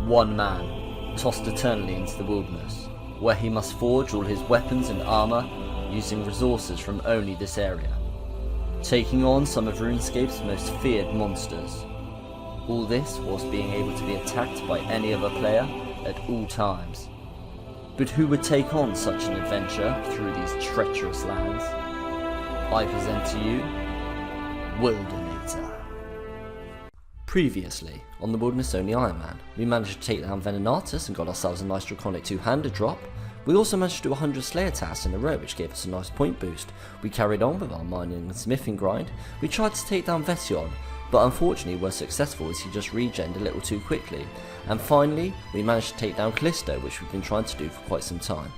one man, tossed eternally into the wilderness, where he must forge all his weapons and armour using resources from only this area, taking on some of RuneScape's most feared monsters. All this whilst being able to be attacked by any other player at all times. But who would take on such an adventure through these treacherous lands? I present to you, Wildanator. Previously, on the Wilderness Only Ironman, we managed to take down Venanatis and got ourselves a nice draconic two-handed drop. We also managed to do 100 Slayer tasks in a row, which gave us a nice point boost. We carried on with our mining and smithing grind. We tried to take down Venanatis, but unfortunately were successful as he just regened a little too quickly. And finally, we managed to take down Krystilla, which we've been trying to do for quite some time.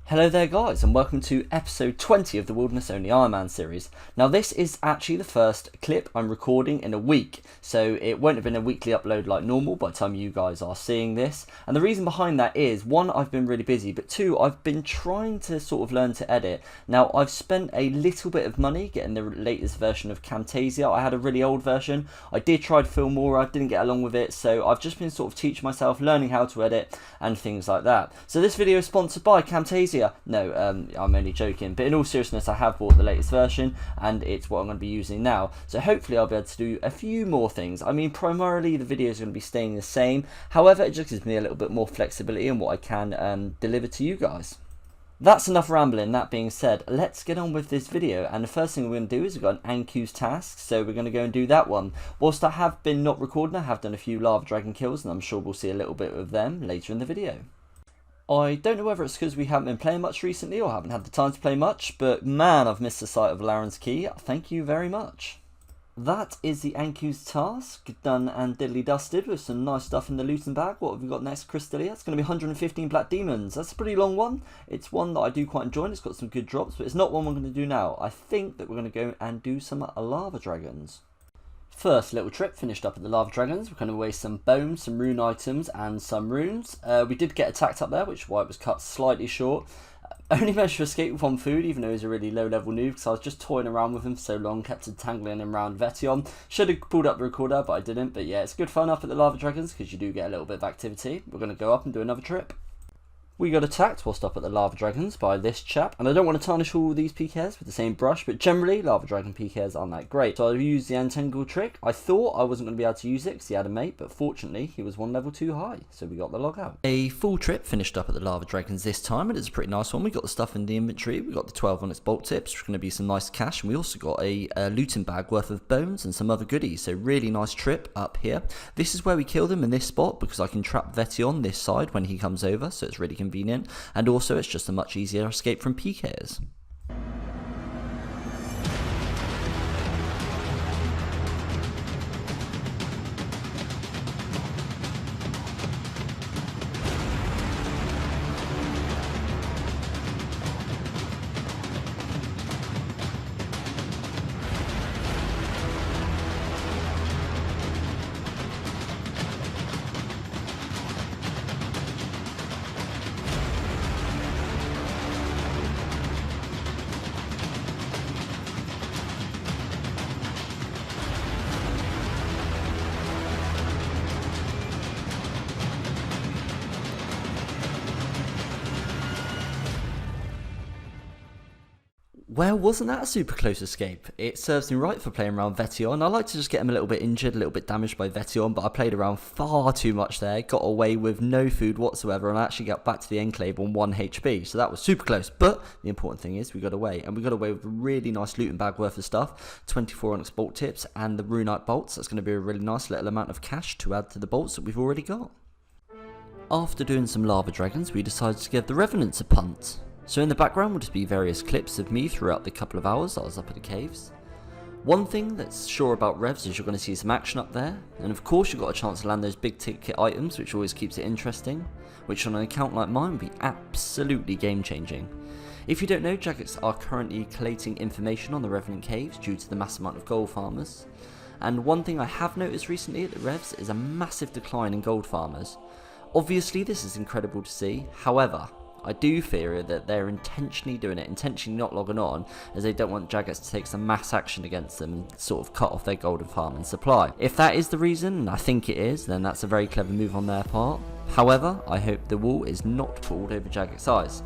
Hello there guys, and welcome to episode 20 of the Wilderness Only Ironman series. Now this is actually the first clip I'm recording in a week, so it won't have been a weekly upload like normal by the time you guys are seeing this. And the reason behind that is, one, I've been really busy, but two, I've been trying to sort of learn to edit. Now I've spent a little bit of money getting the latest version of Camtasia. I had a really old version. I did try to film more, I didn't get along with it, so I've just been sort of teaching myself, learning how to edit and things like that. So this video is sponsored by Camtasia. No, I'm only joking, but in all seriousness, I have bought the latest version and it's what I'm going to be using now. So hopefully I'll be able to do a few more things. I mean, primarily the videos are going to be staying the same. However, it just gives me a little bit more flexibility in what I can deliver to you guys. That's enough rambling. That being said, let's get on with this video. And the first thing we're going to do is we've got an Anku's task, so we're going to go and do that one. Whilst I have been not recording, I have done a few lava dragon kills, and I'm sure we'll see a little bit of them later in the video. I don't know whether it's because we haven't been playing much recently or haven't had the time to play much, but man, I've missed the sight of Laren's Key. Thank you very much. That is the Anku's task, done and diddly dusted with some nice stuff in the looting bag. What have we got next, Krystilla? It's going to be 115 Black Demons. That's a pretty long one. It's one that I do quite enjoy and it's got some good drops, but it's not one we're going to do now. I think that we're going to go and do some lava dragons. First little trip finished up at the Lava Dragons. We're going to waste some bones, some rune items and some runes. We did get attacked up there, which is why it was cut slightly short. Only managed to escape with one food, even though he was a really low level noob, because I was just toying around with him for so long, kept entangling him around Venanatis. Should have pulled up the recorder, but I didn't. But yeah, it's good fun up at the Lava Dragons because you do get a little bit of activity. We're going to go up and do another trip. We got attacked whilst up at the Lava Dragons by this chap, and I don't want to tarnish all these PKs with the same brush, but generally Lava Dragon PKs aren't that great. So I used the Entangle trick. I thought I wasn't going to be able to use it because he had a mate, but fortunately he was one level too high, so we got the log out. A full trip finished up at the Lava Dragons this time, and it's a pretty nice one. We got the stuff in the inventory, we got the 12 onyx bolt tips, which are going to be some nice cash, and we also got a looting bag worth of bones and some other goodies, so really nice trip up here. This is where we kill them in this spot, because I can trap Venanatis on this side when he comes over, so it's really convenient. And also it's just a much easier escape from PKs. Well, wasn't that a super close escape? It serves me right for playing around Venanatis. I like to just get him a little bit injured, a little bit damaged by Venanatis, but I played around far too much there, got away with no food whatsoever, and I actually got back to the Enclave on 1 HP, so that was super close. But the important thing is we got away, and we got away with a really nice looting bag worth of stuff, 24 onyx bolt tips, and the runite bolts. That's going to be a really nice little amount of cash to add to the bolts that we've already got. After doing some Lava Dragons, we decided to give the Revenants a punt. So in the background will just be various clips of me throughout the couple of hours that I was up at the caves. One thing that's sure about Revs is you're going to see some action up there, and of course you've got a chance to land those big ticket items, which always keeps it interesting, which on an account like mine would be absolutely game changing. If you don't know, Jagex are currently collating information on the Revenant caves due to the massive amount of gold farmers, and one thing I have noticed recently at the Revs is a massive decline in gold farmers. Obviously this is incredible to see, however, I do fear that they're intentionally doing it, intentionally not logging on, as they don't want Jagex to take some mass action against them and sort of cut off their golden farm and supply. If that is the reason, and I think it is, then that's a very clever move on their part. However, I hope the wall is not pulled over Jagex's eyes.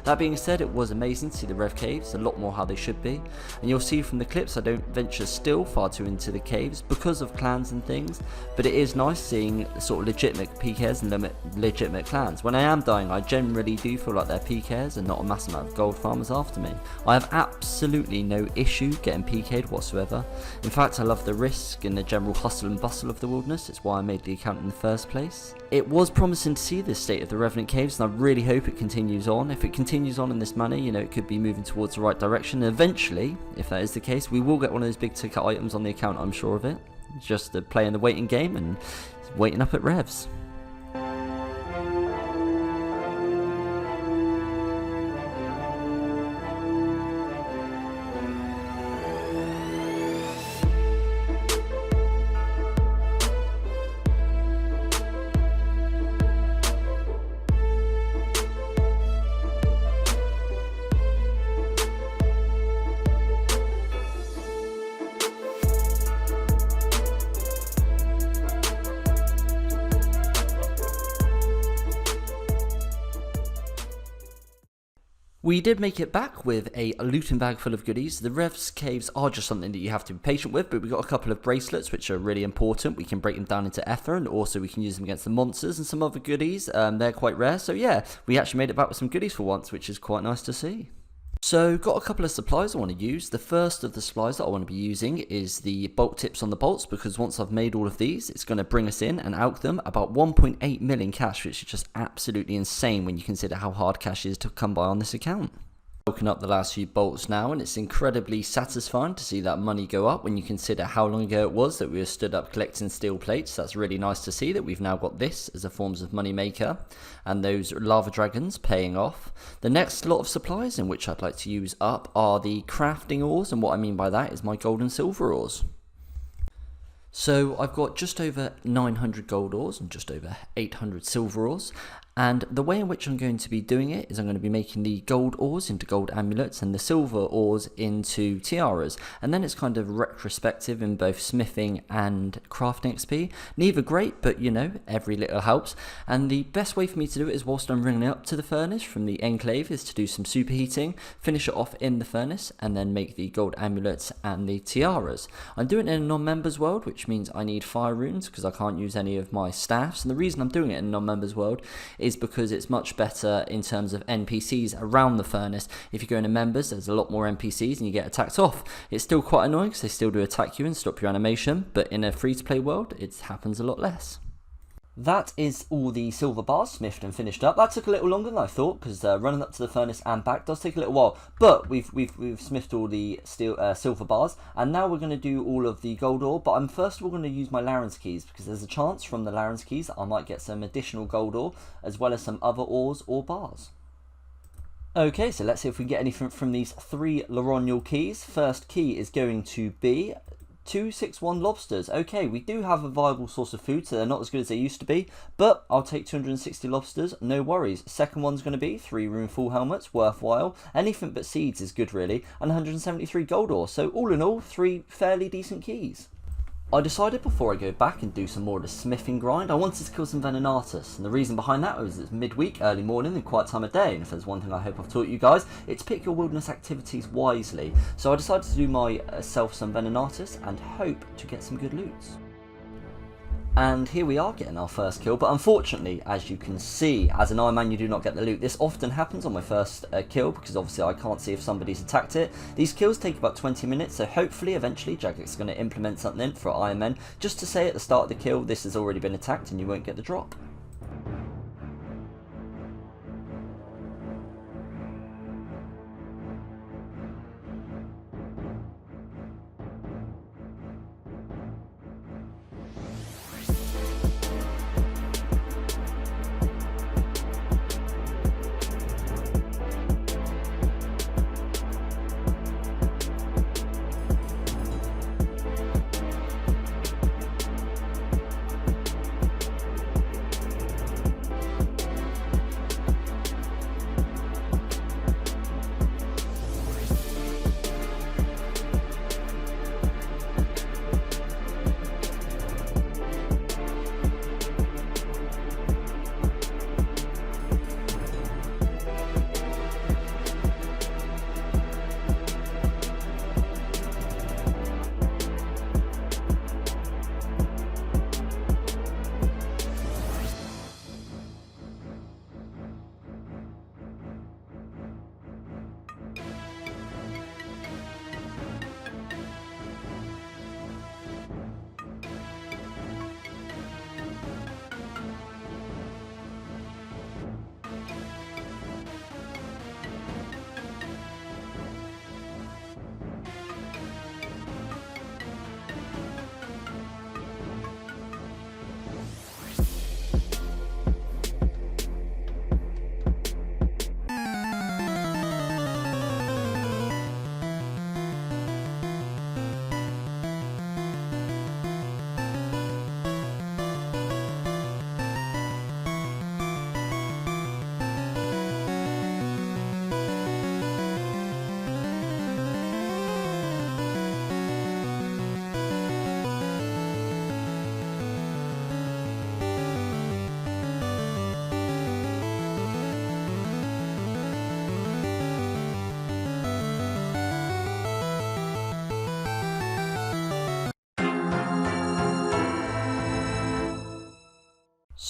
That being said, it was amazing to see the Rev caves, a lot more how they should be, and you'll see from the clips I don't venture still far too into the caves because of clans and things, but it is nice seeing sort of legitimate PKs and legitimate clans. When I am dying, I generally do feel like they're PKs and not a massive amount of gold farmers after me. I have absolutely no issue getting PK'd whatsoever. In fact, I love the risk and the general hustle and bustle of the wilderness. It's why I made the account in the first place. It was promising to see this state of the Revenant caves, and I really hope it continues on. If it continues on in this manner, you know, it could be moving towards the right direction. And eventually, if that is the case, we will get one of those big ticket items on the account, I'm sure of it. It's just playing the waiting game and waiting up at revs. We did make it back with a looting bag full of goodies. The Revs caves are just something that you have to be patient with, but we got a couple of bracelets which are really important. We can break them down into ether, and also we can use them against the monsters and some other goodies. They're quite rare, so yeah, we actually made it back with some goodies for once, which is quite nice to see. So, got a couple of supplies I want to use. The first of the supplies that I want to be using is the bolt tips on the bolts, because once I've made all of these, it's going to bring us in and out them about 1.8 million cash, which is just absolutely insane when you consider how hard cash is to come by on this account. Broken up the last few bolts now, and it's incredibly satisfying to see that money go up when you consider how long ago it was that we were stood up collecting steel plates. That's really nice to see that we've now got this as a forms of money maker, and those lava dragons paying off. The next lot of supplies in which I'd like to use up are the crafting ores, and what I mean by that is my gold and silver ores. So I've got just over 900 gold ores and just over 800 silver ores, and the way in which I'm going to be doing it is I'm going to be making the gold ores into gold amulets and the silver ores into tiaras, and then it's kind of retrospective in both smithing and crafting XP. Neither great, but you know, every little helps, and the best way for me to do it is whilst I'm bringing it up to the furnace from the enclave is to do some superheating, finish it off in the furnace, and then make the gold amulets and the tiaras. I'm doing it in a non-members world, which means I need fire runes because I can't use any of my staffs, and the reason I'm doing it in a non-members world is because it's much better in terms of NPCs around the furnace. If you go into members, there's a lot more NPCs and you get attacked off. It's still quite annoying because they still do attack you and stop your animation, but in a free-to-play world, it happens a lot less. That is all the silver bars smithed and finished up. That took a little longer than I thought, because running up to the furnace and back does take a little while. But we've smithed all the silver bars, and now we're going to do all of the gold ore. But I'm first of all going to use my Larran's keys, because there's a chance from the Larran's keys that I might get some additional gold ore, as well as some other ores or bars. Okay, so let's see if we can get anything from these 3 Laronial keys. First key is going to be 261 lobsters. Okay, we do have a viable source of food, so they're not as good as they used to be, but I'll take 260 lobsters, no worries. Second one's going to be 3 rune full helmets, worthwhile. Anything but seeds is good really, and 173 gold ore, so all in all 3 fairly decent keys. I decided before I go back and do some more of the smithing grind, I wanted to kill some Venanatis, and the reason behind that was it's midweek, early morning, and quiet time of day, and if there's one thing I hope I've taught you guys, it's pick your wilderness activities wisely. So I decided to do myself some Venanatis and hope to get some good loots. And here we are getting our first kill, but unfortunately, as you can see, as an Ironman you do not get the loot. This often happens on my first kill, because obviously I can't see if somebody's attacked it. These kills take about 20 minutes, so hopefully eventually Jagex is going to implement something for Ironman, just to say at the start of the kill, this has already been attacked and you won't get the drop.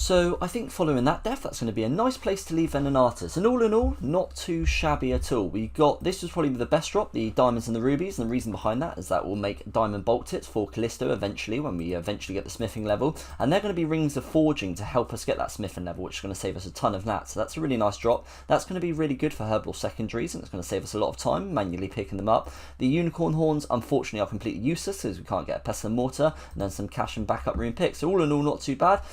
So I think following that death, that's going to be a nice place to leave Venanatis. And all in all, not too shabby at all. We got, this was probably the best drop, the diamonds and the rubies, and the reason behind that is that will make diamond bolt tips for Callisto eventually, when we eventually get the smithing level. And they're going to be rings of forging to help us get that smithing level, which is going to save us a ton of that. So that's a really nice drop. That's going to be really good for Herblore secondaries, and it's going to save us a lot of time manually picking them up. The unicorn horns, unfortunately, are completely useless because we can't get a pestle and mortar, and then some cash and backup rune picks. So all in all, not too bad.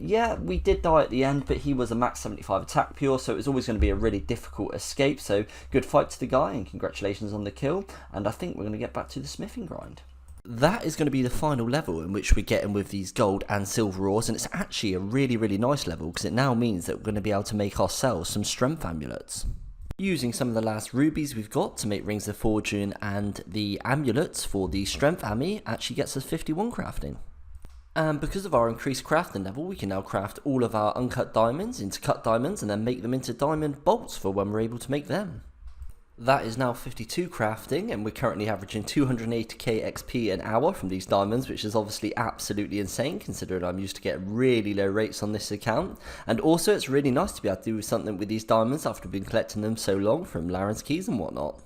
Yeah, we did die at the end, but he was a max 75 attack pure, so it was always going to be a really difficult escape. So good fight to the guy, and congratulations on the kill. And I think we're going to get back to the smithing grind. That is going to be the final level in which we're getting with these gold and silver ores, and it's actually a really nice level because it now means that we're going to be able to make ourselves some strength amulets. Using some of the last rubies we've got to make rings of fortune, and the amulets for the strength ammy actually gets us 51 crafting. And because of our increased crafting level, we can now craft all of our uncut diamonds into cut diamonds and then make them into diamond bolts for when we're able to make them. That is now 52 crafting, and we're currently averaging 280k XP an hour from these diamonds, which is obviously absolutely insane considering I'm used to getting really low rates on this account. And also it's really nice to be able to do something with these diamonds after we've been collecting them so long from Laren's keys and whatnot.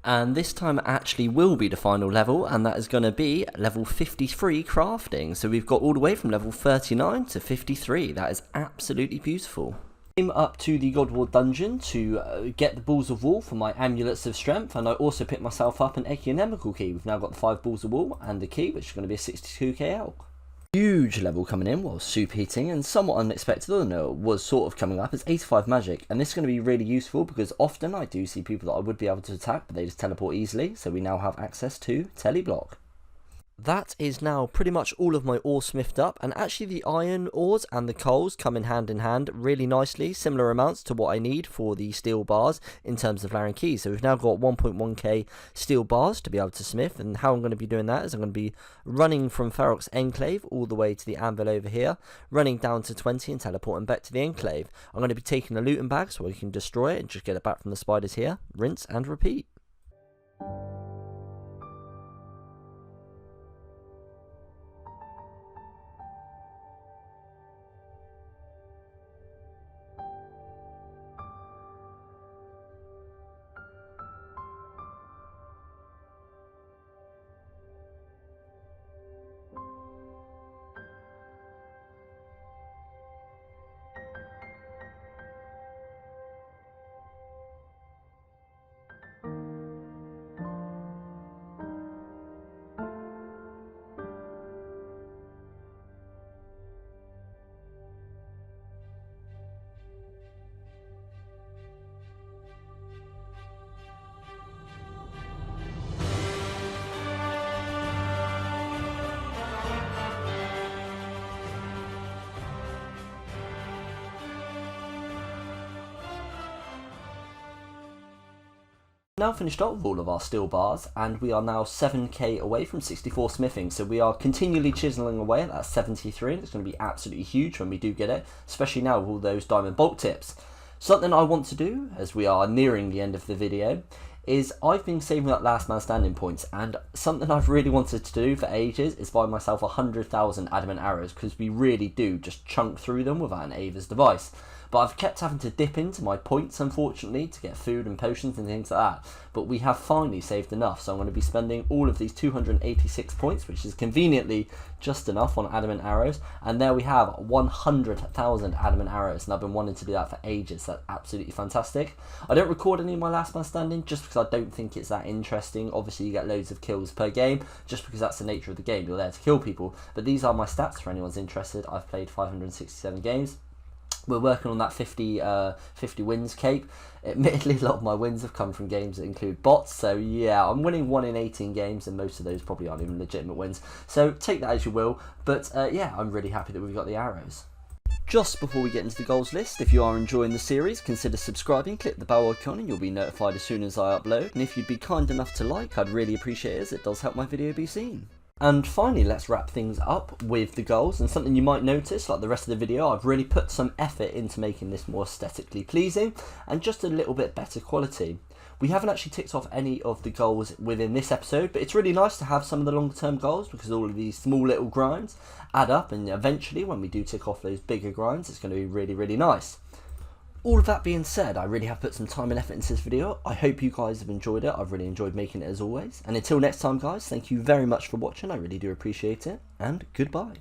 And this time actually will be the final level, and that is going to be level 53 crafting. So we've got all the way from level 39 to 53. That is absolutely beautiful. Came up to the Godward dungeon to get the balls of wool for my amulets of strength, and I also picked myself up an economical key. We've now got the 5 balls of wool and the key, which is going to be a 62k elk. Huge level coming in while superheating, and somewhat unexpected, I know, was sort of coming up. It's 85 magic, and this is going to be really useful because often I do see people that I would be able to attack, but they just teleport easily, so we now have access to teleblock. That is now pretty much all of my ore smithed up, and actually the iron ores and the coals come in hand really nicely, similar amounts to what I need for the steel bars in terms of Laren keys. So we've now got 1.1k steel bars to be able to smith, and how I'm going to be doing that is I'm going to be running from Ferox Enclave all the way to the anvil over here, running down to 20 and teleporting back to the Enclave. I'm going to be taking a looting bag so we can destroy it and just get it back from the spiders here, rinse and repeat. Now finished up with all of our steel bars, and we are now 7k away from 64 smithing, so we are continually chiseling away at that 73, and it's going to be absolutely huge when we do get it, especially now with all those diamond bolt tips. Something I want to do, as we are nearing the end of the video, is I've been saving up last man standing points, and something I've really wanted to do for ages is buy myself 100,000 adamant arrows, because we really do just chunk through them without an Ava's device. But I've kept having to dip into my points, unfortunately, to get food and potions and things like that. But we have finally saved enough, so I'm going to be spending all of these 286 points, which is conveniently just enough on adamant arrows. And there we have 100,000 adamant arrows, and I've been wanting to do that for ages. That's absolutely fantastic. I don't record any of my last man standing just because I don't think it's that interesting. Obviously, you get loads of kills per game, just because that's the nature of the game. You're there to kill people. But these are my stats for anyone's interested. I've played 567 games. We're working on that 50 wins cape. Admittedly, a lot of my wins have come from games that include bots, so yeah, I'm winning 1 in 18 games, and most of those probably aren't even legitimate wins, so take that as you will. But yeah, I'm really happy that we've got the arrows. Just before we get into the goals list, if you are enjoying the series, consider subscribing, click the bell icon and you'll be notified as soon as I upload, and if you'd be kind enough to like, I'd really appreciate it, as it does help my video be seen. And finally, let's wrap things up with the goals, and something you might notice, like the rest of the video, I've really put some effort into making this more aesthetically pleasing and just a little bit better quality. We haven't actually ticked off any of the goals within this episode, but it's really nice to have some of the longer term goals, because all of these small little grinds add up, and eventually when we do tick off those bigger grinds, it's going to be really, really nice. All of that being said, I really have put some time and effort into this video. I hope you guys have enjoyed it. I've really enjoyed making it as always. And until next time, guys, thank you very much for watching. I really do appreciate it, and goodbye.